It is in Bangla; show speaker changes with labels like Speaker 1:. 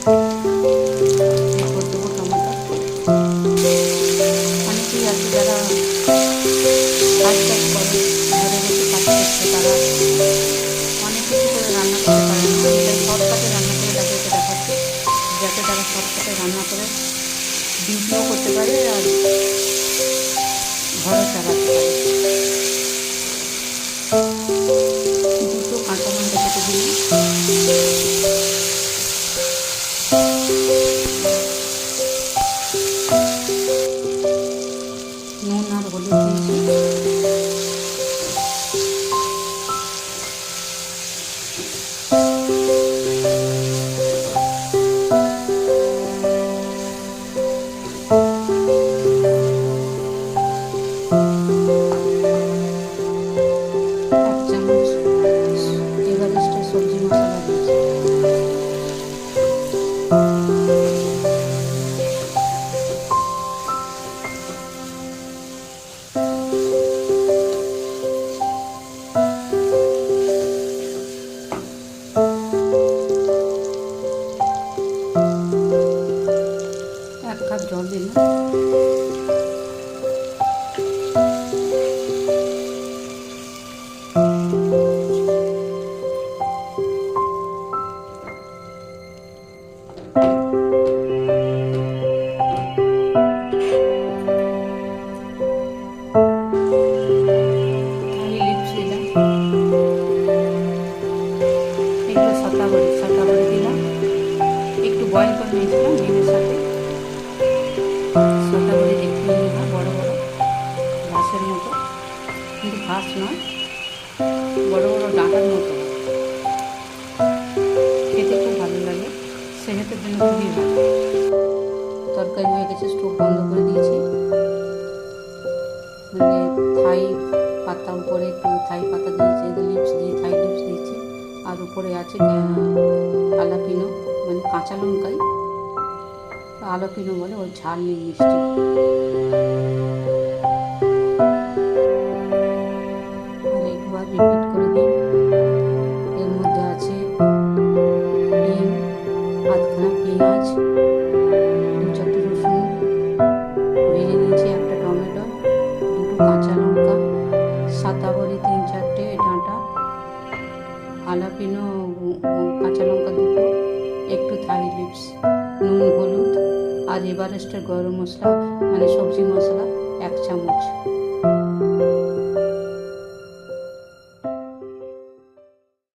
Speaker 1: এরপর দেবো টমেটো। অনেকেই আছে যারা কাজ টাজ করে, ঘরে বসে কাজ করছে, তারা অনেক কিছু করে রান্না করতে পারে না। আমি তাই শর্টকাটে রান্না করে তাদেরকে দেখাচ্ছি, যাতে তারা শর্টকাটে রান্না করে ডিউটিও করতে পারে আর ঘরও চালাতে পারে। দুটো কাঁচা লঙ্কা কেটে দিলাম, নুন আর হলুদ দিয়েছি। এক চামচ এভারেস্টের সবজি মশলা দিয়েছি। এক কাপ জল দিলাম। থাই লিপস দিলাম, একটু সাদা বড়ি দিলাম, একটু বয়েল করে নিয়েছিলাম ডিমের সাথে। সাদা বড়ি দেখতে নিলাম বড় বড় ঘাসের মতো, কিন্তু ঘাস নয়, বড় বড় ডাঁটার মতো। খেতে খুব ভালো লাগে, সেহেতের জন্য খুবই ভালো। তরকারি হয়ে গেছে, স্টোভ বন্ধ করে দিয়েছি। মানে থাই পাতা, উপরে একটু থাই পাতা দিয়েছি, লিপস দিয়ে থাই লিপস দিয়েছি, আর উপরে আছে আলাপিনো, মানে কাঁচা লঙ্কাই আলাপিনো বলে, ওই ঝাল নেই, মিষ্টি। আর একবার রিপিট করে দিই, এর মধ্যে আছে ডিম, আধখানা পেঁয়াজ, দু চারটে রসুন ভেজে নিয়েছি, একটা টমেটো, দুটো কাঁচা লঙ্কা, সাদা বড়ি 3-4টে ডাঁটা, আলাপিনো কাঁচা লঙ্কা দুটো, একটু থাই লিপস, নুন হলুদ, আর এভারেস্টের গরম মশলা মানে সবজি মশলা 1 চামচ।